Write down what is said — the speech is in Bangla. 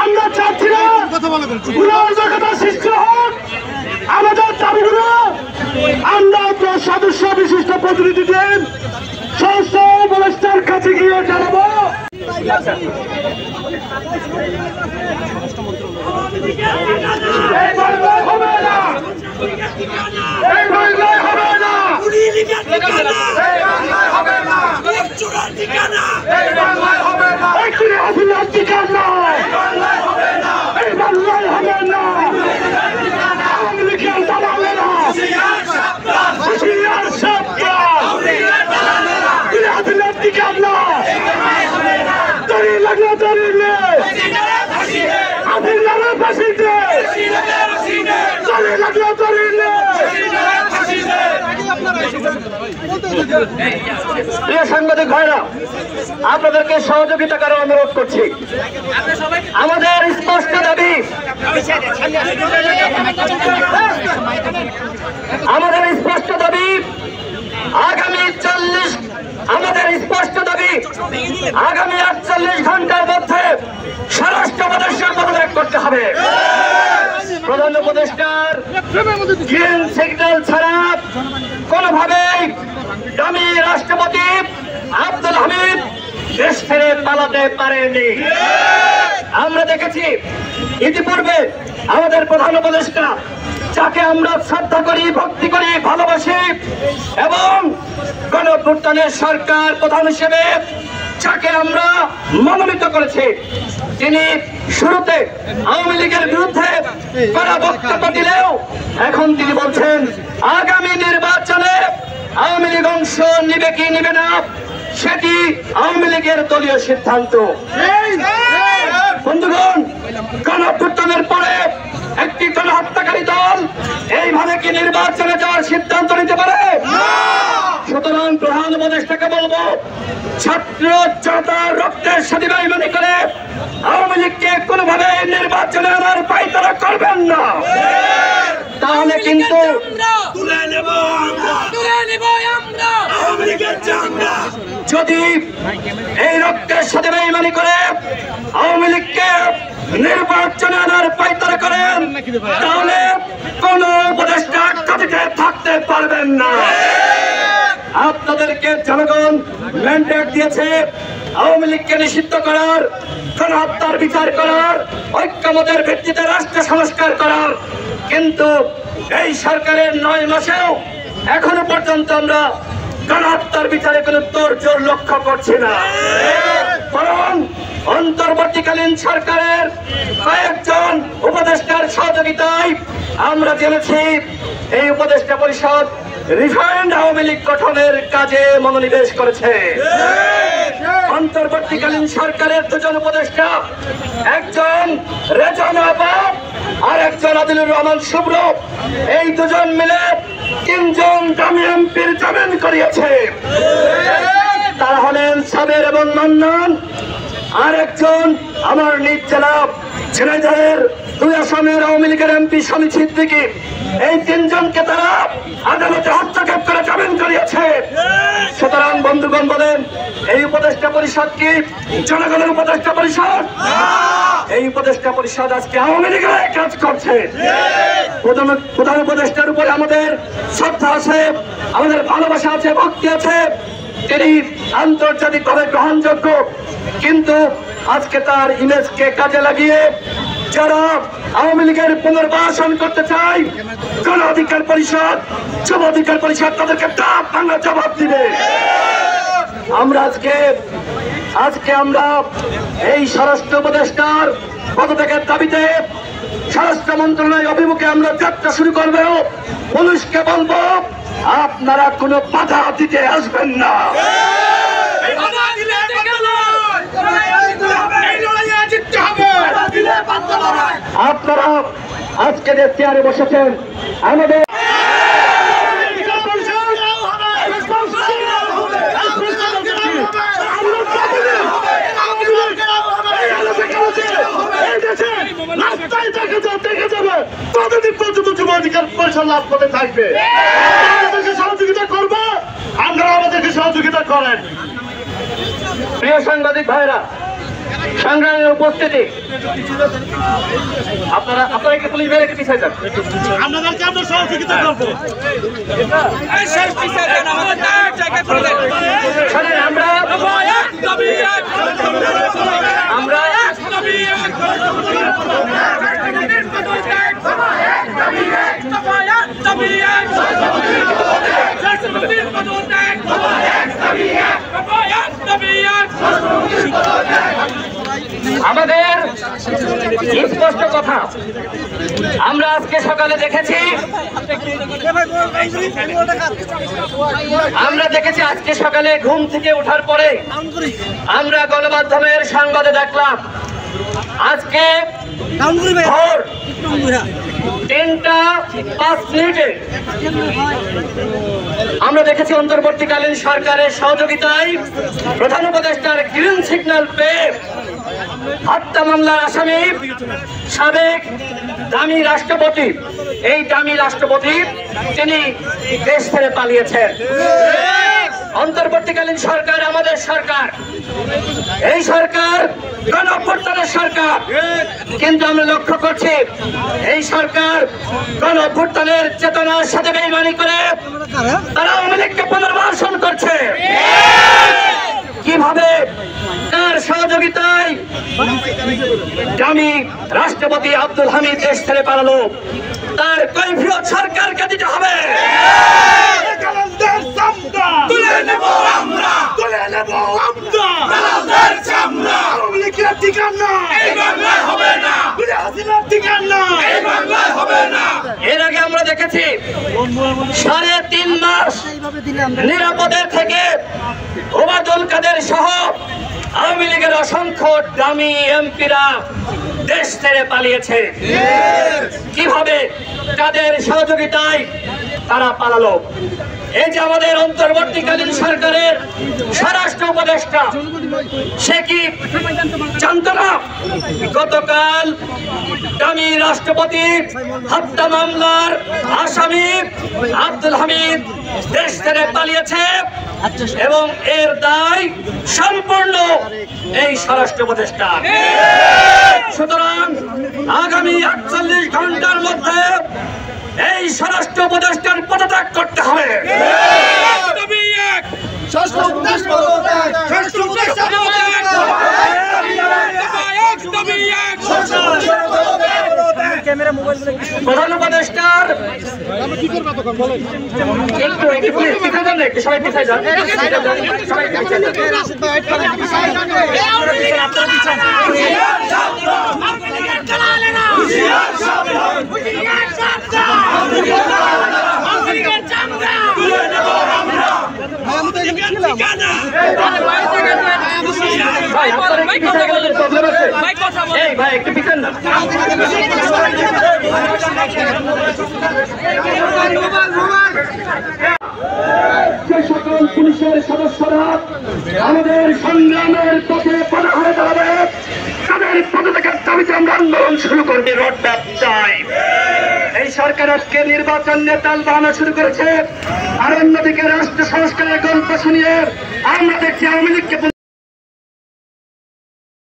আমরা চাচ্ছি না সৃষ্টি হোক, আমাদের দাবিগুলো আমরা সদস্য বিশিষ্ট প্রতিনিধিদের সংস্থা উপদেষ্টার কাছে গিয়ে জানাবো। হবে না, হবে না, প্রিয় সাংবাদিক ভাইরা, আপনাদেরকে সহযোগিতা করার অনুরোধ করছি। আমাদের স্পষ্ট দাবি, আগামী 48 ঘন্টার মধ্যে স্বরাষ্ট্র উপদেষ্টার পদত্যাগ করতে হবে। প্রধান উপদেষ্টার গ্রিন সিগন্যাল ছাড়া কোনোভাবেই ডামি রাষ্ট্রপতি আব্দুল হামিদ দেশ ছেড়ে পালাতে পারেনি। আমরা দেখেছি ইতিপূর্বে আমাদের প্রধান উপদেষ্টা, যাকে আমরা শ্রদ্ধা করি, ভক্তি করি, ভালোবাসি এবং গণঅভ্যুত্থানের সরকার প্রধান হিসেবে যাকে আমরা মনোনীত করেছি, তিনি শুরুতে আওয়ামী লীগের বিরুদ্ধে কড়া বক্তব্য দিলেও এখন তিনি বলছেন আগামী নির্বাচনে আওয়ামী লীগ অংশ নিবে কি নিবে না সেটি আওয়ামী লীগের দলীয় সিদ্ধান্ত। বন্ধুগণ, গণঅভ্যুত্থানের পরে একটি গণহত্যাকারী দল এইভাবে কি নির্বাচনে যাওয়ার সিদ্ধান্ত নিতে পারে? সুতরাং প্রধান উপদেষ্টাকে বলবো, ছাত্র জনতার রক্তের সাথে বেইমানি করে আওয়ামী লীগকে কোনোভাবে নির্বাচনে আনার পায়তারা করবেন না, তাহলে কিন্তু যদি এই রক্তের সাথে বেইমানি করে আওয়ামী লীগকে নির্বাচনে আনার পায়তারা করেন, তাহলে কোন উপদেষ্টা থাকতে পারবেন না। আপনাদেরকে জনগণ ম্যান্ডেট দিয়েছে আওয়ামী লীগকে নিষিদ্ধ করার, গণহত্যার বিচার করার, ঐক্যমতের ভিত্তিতে রাষ্ট্র সংস্কার করার, কিন্তু এই সরকারের 9 মাসেও এখনো পর্যন্ত আমরা গণহত্যার বিচারে কোনো তোড়জোড় লক্ষ্য করছি না। বরং অন্তর্বর্তীকালীন সরকারের কয়েকজন উপদেষ্টার সহযোগিতায় আমরা জেনেছি এই উপদেষ্টা পরিষদ রিফাইন্ড আওয়ামী লীগ গঠনের কাজে মনোনিবেশ করেছে। অন্তর্বর্তীকালীন সরকারের 2 জন উপদেষ্টা, একজন রেজানা আবাব আর একজন আদিলুর রহমান শুভ্র, এই 2 জন মিলে 3 জন দামি এমপির জামিন করিয়েছে। তারা হলেন সাবের এবং মান্নান, আর একজন আমার নিজ জেলা ঝিনাইদহের 2 আসনের আওয়ামী লীগের এমপি স্বামী সিদ্দিকী। এই 3 জনকে তারা আদালতে হস্তক্ষেপ করে জামিন করিয়েছে। সুতরাং বন্ধুগণ বলেন, এই উপদেষ্টা পরিষদ কি জনগণের উপদেষ্টা পরিষদ? এই উপদেষ্টা পরিষদ আজকে আওয়ামী লীগের কাজ করছে। প্রধান উপদেষ্টার উপরে আমাদের শ্রদ্ধা আছে, আমাদের ভালোবাসা আছে, ভক্তি আছে। তিনি আন্তর্জাতিকভাবে গ্রহণযোগ্য কিন্তু আজকে তার ইমেজকে কাজে লাগিয়ে যারা আওয়ামী লীগের পুনর্বাসন করতে চায়, গণ অধিকার পরিষদ, যুব অধিকার পরিষদ তাদেরকে ডাক ভাঙা জবাব দিবে। আমরা আজকে আমরা এই স্বরাষ্ট্র উপদেষ্টার পদত্যাগের দাবিতে স্বরাষ্ট্র মন্ত্রণালয় অভিমুখে আমরা যাত্রা শুরু করব। পুলিশকে বলবো আপনারা কোনো বাধা দিতে আসবেন না। আপনারা আজকে যে চেয়ারে বসেছেন আমাদের লাভ করতে থাকবে, সহযোগিতা করবো, আপনারা আমাদেরকে সহযোগিতা করেন। প্রিয় সাংবাদিক ভাইরা, সংগ্রামের উপস্থিতি, আপনারা কি পুলিশ বেড়ে পিছিয়ে যান, আপনাদেরকে আমরা সহযোগিতা করবো। আমাদের স্পষ্ট কথা, আমরা আজকে সকালে দেখেছি আজকে সকালে ঘুম থেকে ওঠার পরে আমরা গণমাধ্যমের সংবাদে দেখলাম আজকে ভোর 3:05 আমরা দেখেছি অন্তর্বর্তীকালীন সরকারের সহযোগিতায় প্রধান উপদেষ্টার গ্রিন সিগন্যাল পেয়ে হত্যা মামলার আসামি সাবেক দামি রাষ্ট্রপতি, এই দামি রাষ্ট্রপতি তিনি দেশ ছেড়ে পালিয়েছেন। অন্তর্বর্তীকালীন সরকার আমাদের সরকার, এই সরকার গণঅভ্যুত্থানের সরকার, কিন্তু আমরা লক্ষ্য করছি এই সরকার গণঅভ্যুত্থানের চেতনার সাথে বেইমানি করে তারা আওয়ামী লীগকে পুনর্বাসন করছে। কিভাবে, তার সহযোগিতায় দামি রাষ্ট্রপতি আব্দুল হামিদ দেশ ছেড়ে পালালো, তার কৈফিয়ত সরকারকে দিতে হবে। এর আগে আমরা দেখেছি 3.5 মাস নিরাপদে থেকে ওবায়দুল কাদের সহ আওয়ামী লীগের অসংখ্য দামি এমপিরা দেশ ছেড়ে পালিয়েছে। কিভাবে, তাদের সহযোগিতায় তারা পালালো। এই যে আমাদের অন্তর্বর্তীকালীন সরকারের স্বরাষ্ট্র উপদেষ্টা, সে কি জানত না গতকাল দামি রাষ্ট্রপতি হত্যা মামলার আসামি আব্দুল হামিদ দেশ ছেড়ে পালিয়েছে এবং এর দায় সম্পূর্ণ এই স্বরাষ্ট্র উপদেষ্টা। সুতরাং আগামী 48 ঘন্টার মধ্যে এই স্বরাষ্ট্র উপদেষ্টার পদত্যাগ করতে হবে। প্রধান উপদেষ্টার একটু সবাই পিছিয়ে যান, ভাই একটু পিছন না। যে সকল পুলিশের সদস্যরা আমাদের সংগ্রামের পথে পদাঘাতে দাঁড়াবে, তাদের পদত্যাগের দাবিতে আমরা আন্দোলন শুরু করতে রোডম্যাপ চাই। এই সরকার আজকে নির্বাচন নিয়ে তাল বাহানা শুরু করেছে, আর অন্যদিকে রাষ্ট্র সংস্কারের গল্প শুনিয়ে আমরা দেখছি আওয়ামী লীগকে